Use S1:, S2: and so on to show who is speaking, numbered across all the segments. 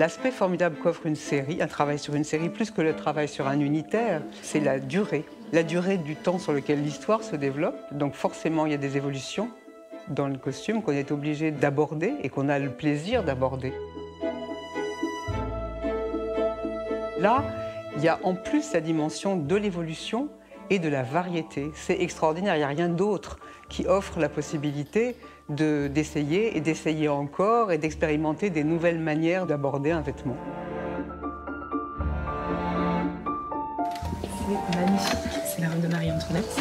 S1: L'aspect formidable qu'offre une série, un travail sur une série, plus que le travail sur un unitaire, c'est la durée. La durée du temps sur lequel l'histoire se développe. Donc forcément, il y a des évolutions dans le costume qu'on est obligé d'aborder et qu'on a le plaisir d'aborder. Là, il y a en plus la dimension de l'évolution et de la variété. C'est extraordinaire, il n'y a rien d'autre qui offre la possibilité d'essayer et d'essayer encore et d'expérimenter des nouvelles manières d'aborder un vêtement.
S2: C'est magnifique, c'est la robe de Marie-Antoinette.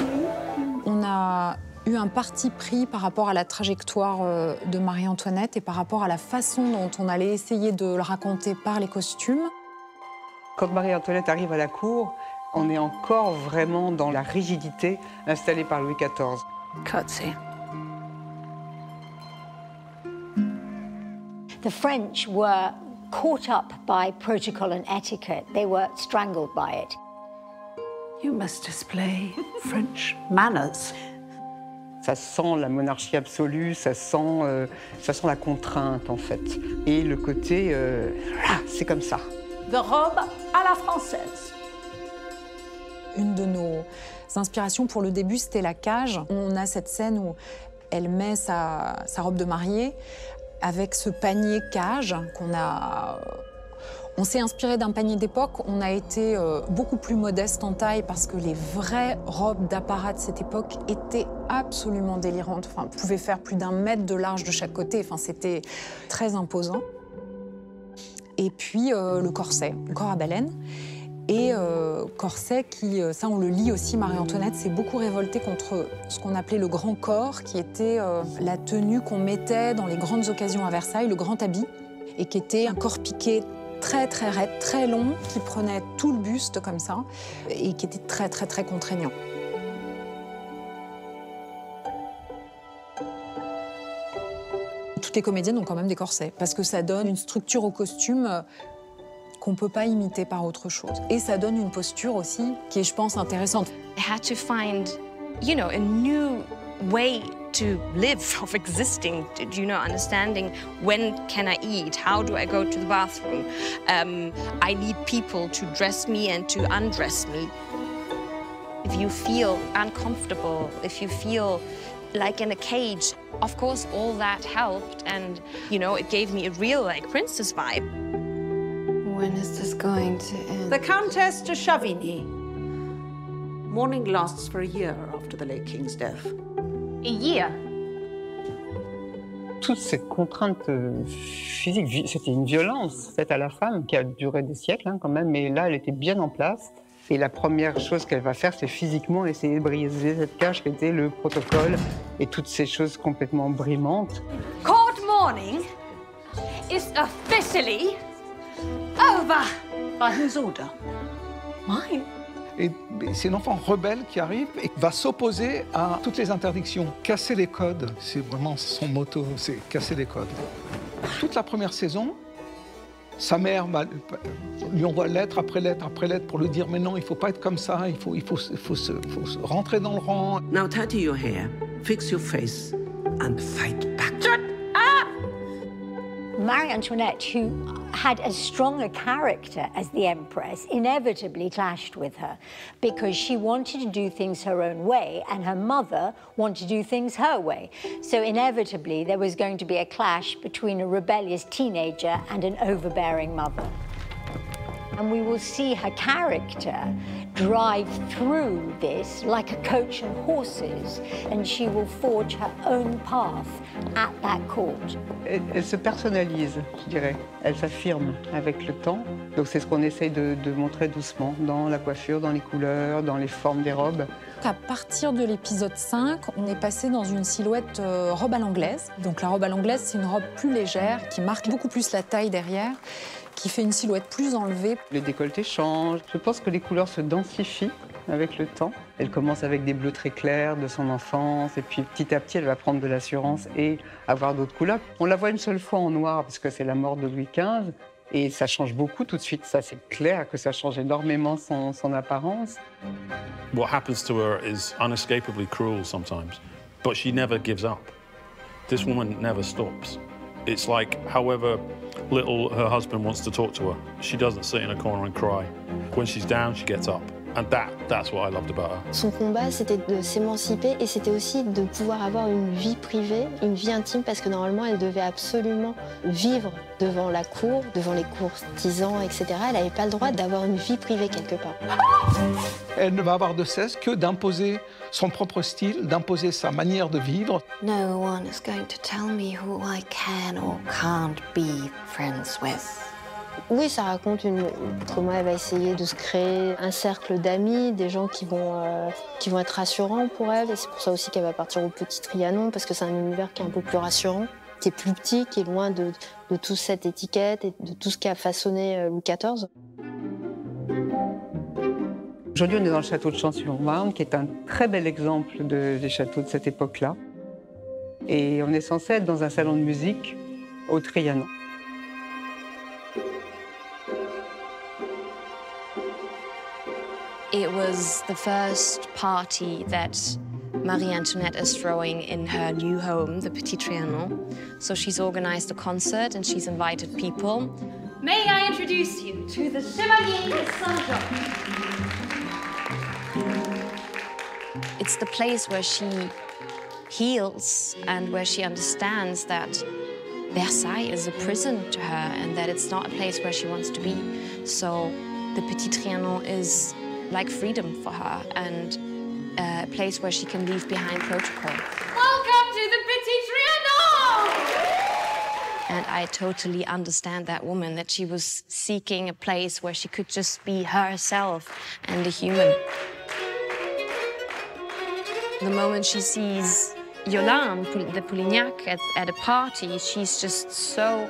S3: On a eu un parti pris par rapport à la trajectoire de Marie-Antoinette et par rapport à la façon dont on allait essayer de le raconter par les costumes.
S1: Quand Marie-Antoinette arrive à la cour, on est encore vraiment dans la rigidité installée par Louis XIV.
S4: Curtsy.
S5: The French were caught up by protocol and etiquette. They were strangled by it.
S4: You must display French manners.
S1: Ça sent la monarchie absolue, ça sent la contrainte en fait. Et le côté, c'est comme ça.
S4: The robe à la française.
S3: Une de nos inspirations pour le début, c'était la cage. On a cette scène où elle met sa robe de mariée avec ce panier cage qu'on a... On s'est inspiré d'un panier d'époque. On a été beaucoup plus modeste en taille parce que les vraies robes d'apparat de cette époque étaient absolument délirantes. Enfin, pouvaient faire plus d'1 mètre de large de chaque côté. Enfin, c'était très imposant. Et puis le corset, le corps à baleine. Et corset qui, ça on le lit aussi, Marie-Antoinette s'est beaucoup révoltée contre ce qu'on appelait le grand corps, qui était la tenue qu'on mettait dans les grandes occasions à Versailles, le grand habit, et qui était un corps piqué très très raide, très long, qui prenait tout le buste comme ça, et qui était très très très contraignant. Toutes les comédiennes ont quand même des corsets, parce que ça donne une structure au costume qu'on ne peut pas imiter par autre chose. Et ça donne une posture aussi qui est, je pense, intéressante.
S6: I had to find, you know, a new way to live, of existing, you know, understanding when can I eat, how do I go to the bathroom. I need people to dress me and to undress me. If you feel uncomfortable, if you feel like in a cage, of course all that helped, and, you know, it gave me a real, like, princess vibe.
S7: When is this going to end?
S4: The Countess de Chavigny. Mourning lasts for a year after the late king's death.
S5: A year.
S1: Toute cette contrainte physique, c'était une violence faite à la femme qui a duré des siècles quand même, mais là elle était bien en place. Et la première chose qu'elle va faire, c'est physiquement essayer de briser cette cage qui était le protocole et toutes ces choses complètement brimantes.
S5: Court mourning is officially over.
S4: By whose order?
S5: Mine.
S8: Et c'est une enfant rebelle qui arrive et va s'opposer à toutes les interdictions. Casser les codes, c'est vraiment son motto, c'est casser les codes. Toute la première saison, sa mère lui envoie lettre après lettre après lettre pour lui dire « Mais non, il ne faut pas être comme ça, il faut se rentrer dans le rang. »
S9: Now tidy your hair, fix your face and fight back.
S5: Marie-Antoinette, who had as strong a character as the Empress, inevitably clashed with her because she wanted to do things her own way and her mother wanted to do things her way. So inevitably there was going to be a clash between a rebellious teenager and an overbearing mother. And we will see her character drive through this like a coach and horses, and she will forge her own path at that court.
S1: Elle se personnalise, je dirais. Elle s'affirme avec le temps. Donc c'est ce qu'on essaye de montrer doucement dans la coiffure, dans les couleurs, dans les formes des robes.
S3: À partir de l'épisode 5, on est passé dans une silhouette robe à l'anglaise. Donc la robe à l'anglaise, c'est une robe plus légère, qui marque beaucoup plus la taille derrière, qui fait une silhouette plus enlevée.
S1: Les décolletés changent. Je pense que les couleurs se densifient avec le temps. Elle commence avec des bleus très clairs de son enfance, et puis petit à petit, elle va prendre de l'assurance et avoir d'autres couleurs. On la voit une seule fois en noir, parce que c'est la mort de Louis XV, et ça change beaucoup tout de suite. Ça, c'est clair que ça change énormément son apparence.
S10: What happens to her is unescapably cruel sometimes, but she never gives up. This woman never stops. It's like however little her husband wants to talk to her, she doesn't sit in a corner and cry. When she's down, she gets up. And that's what I loved about her.
S7: Son combat, c'était de s'émanciper et c'était aussi de pouvoir avoir une vie privée, une vie intime, parce que normalement, elle devait absolument vivre devant la cour, devant les courtisans, etc. Elle n'avait pas le droit d'avoir une vie privée quelque part.
S8: Elle ne va avoir de cesse que d'imposer son propre style, d'imposer sa manière de vivre.
S11: No one is going to tell me who I can or can't be friends with.
S7: Oui, ça raconte comment elle va essayer de se créer un cercle d'amis, des gens qui vont être rassurants pour elle. Et c'est pour ça aussi qu'elle va partir au Petit Trianon, parce que c'est un univers qui est un peu plus rassurant, qui est plus petit, qui est loin de toute cette étiquette et de tout ce qui a façonné Louis XIV.
S1: Aujourd'hui, on est dans le château de Champs-sur-Marne, qui est un très bel exemple des châteaux de cette époque-là. Et on est censé être dans un salon de musique au Trianon.
S6: It was the first party that Marie Antoinette is throwing in her new home, the Petit Trianon. So she's organized a concert and she's invited people.
S12: May I introduce you to the Chevalier Saint-Jean?
S6: It's the place where she heals and where she understands that Versailles is a prison to her and that it's not a place where she wants to be. So the Petit Trianon is like freedom for her and a place where she can leave behind protocol.
S12: Welcome to the Petit Trianon!
S6: And I totally understand that woman, that she was seeking a place where she could just be herself and a human. The moment she sees Yolande, the Polignac, at a party, she's just so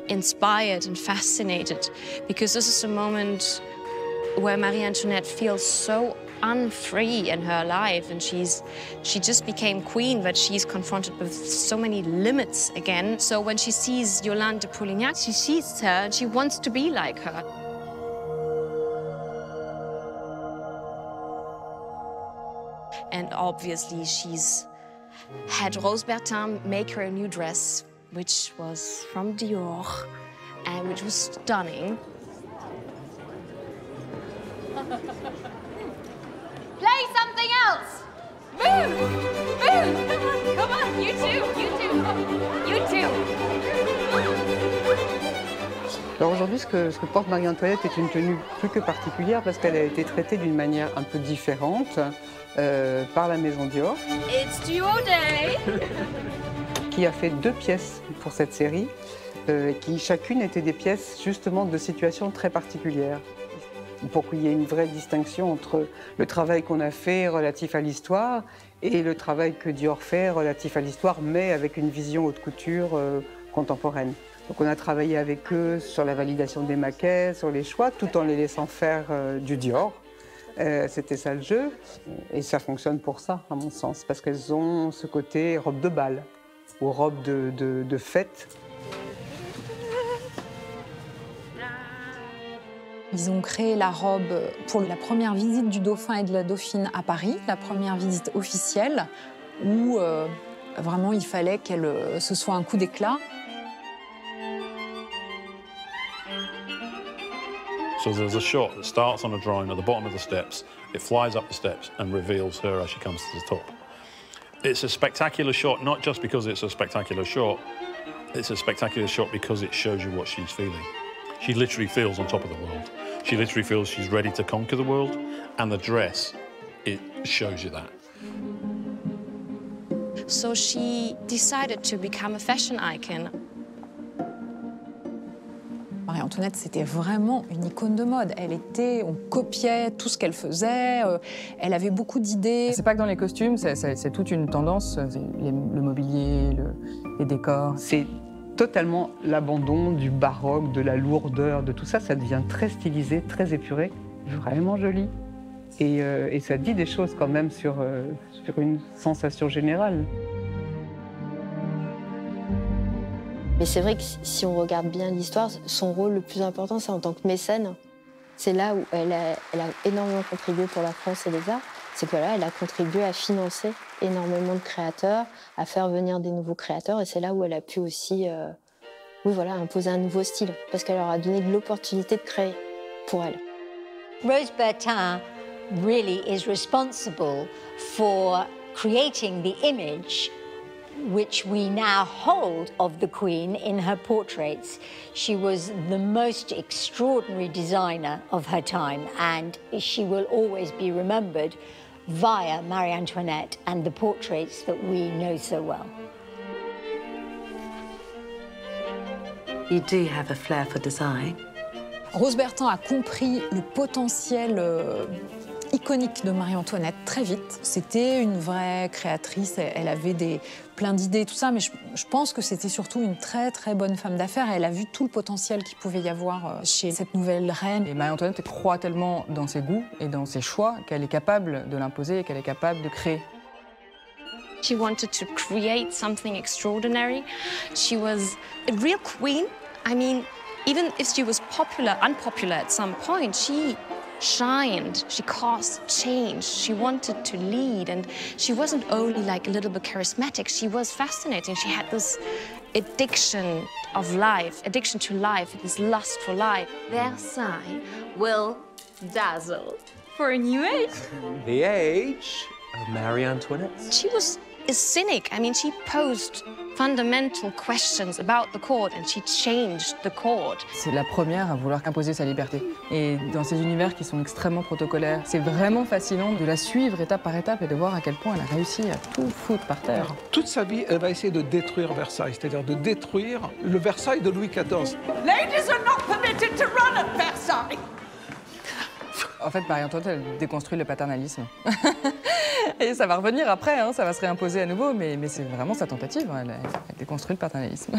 S6: inspired and fascinated, because this is a moment where Marie Antoinette feels so unfree in her life, and she just became queen, but she's confronted with so many limits again. So when she sees Yolande de Polignac, she sees her and she wants to be like her. And obviously she's had Rose Bertin make her a new dress, which was from Dior, and which was stunning.
S12: Play something else! Move! Move! Come on, you two! You two! You two!
S1: Alors aujourd'hui, ce que porte Marie-Antoinette est une tenue plus que particulière parce qu'elle a été traitée d'une manière un peu différente par la maison Dior.
S12: It's Dior Day!
S1: Qui a fait 2 pièces pour cette série, qui chacune étaient des pièces justement de situations très particulières. Pour qu'il y ait une vraie distinction entre le travail qu'on a fait relatif à l'histoire et le travail que Dior fait relatif à l'histoire, mais avec une vision haute couture contemporaine. Donc on a travaillé avec eux sur la validation des maquettes, sur les choix, tout en les laissant faire du Dior. C'était ça le jeu, et ça fonctionne pour ça, à mon sens, parce qu'elles ont ce côté robe de bal ou robe de fête.
S3: Ils ont créé la robe pour la première visite du dauphin et de la dauphine à Paris, la première visite officielle, où vraiment il fallait qu'elle ce soit un coup d'éclat.
S10: So there's a shot that starts on a drawing at the bottom of the steps, it flies up the steps and reveals her as she comes to the top. It's a spectacular shot, not just because it's a spectacular shot, it's a spectacular shot because it shows you what she's feeling. She literally feels on top of the world. She literally feels she's ready to conquer the world, and the dress, it shows you that.
S6: So she decided to become a fashion icon.
S3: Marie-Antoinette, c'était vraiment une icône de mode. On copiait tout ce qu'elle faisait, elle avait beaucoup d'idées.
S2: C'est pas que dans les costumes, c'est toute une tendance, le mobilier, les décors.
S1: C'est totalement l'abandon du baroque, de la lourdeur, de tout ça. Ça devient très stylisé, très épuré, vraiment joli. Et ça dit des choses quand même sur une sensation générale.
S7: Mais c'est vrai que si on regarde bien l'histoire, son rôle le plus important, c'est en tant que mécène. C'est là où elle a énormément contribué pour la France et les arts. C'est que là, elle a contribué à financer énormément de créateurs, à faire venir des nouveaux créateurs. Et c'est là où elle a pu aussi oui, voilà, imposer un nouveau style, parce qu'elle leur a donné de l'opportunité de créer pour elle.
S5: Rose Bertin really is responsible for creating the image which we now hold of the Queen in her portraits. She was the most extraordinary designer of her time, and she will always be remembered via Marie Antoinette and the portraits that we know so well.
S4: You do have a flair for design.
S3: Rose Bertin a compris le potentiel iconique de Marie-Antoinette très vite. C'était une vraie créatrice, elle avait plein d'idées, tout ça, mais je pense que c'était surtout une très très bonne femme d'affaires. Elle a vu tout le potentiel qu'il pouvait y avoir chez cette nouvelle reine.
S2: Et Marie-Antoinette croit tellement dans ses goûts et dans ses choix qu'elle est capable de l'imposer et qu'elle est capable de créer.
S6: She wanted to create something extraordinary. She was a real queen. I mean, even if she was unpopular at some point, she shined, she caused change, she wanted to lead, and she wasn't only like a little bit charismatic, she was fascinating. She had this addiction of life, addiction to life, this lust for life.
S12: Versailles will dazzle for a new age.
S13: The age of Marie Antoinette.
S6: She was a cynic. I mean, she posed fundamental questions about the court and she changed the court.
S2: C'est la première à vouloir imposer sa liberté. Et dans ces univers qui sont extrêmement protocolaires, c'est vraiment fascinant de la suivre étape par étape et de voir à quel point elle a réussi à tout foutre par terre.
S8: Toute sa vie, elle va essayer de détruire Versailles, c'est-à-dire de détruire le Versailles de Louis XIV.
S4: Ladies are not permitted to run at Versailles.
S2: En fait, Marie-Antoinette, elle déconstruit le paternalisme. Et ça va revenir après, hein, ça va se réimposer à nouveau, mais c'est vraiment sa tentative, elle déconstruit le paternalisme.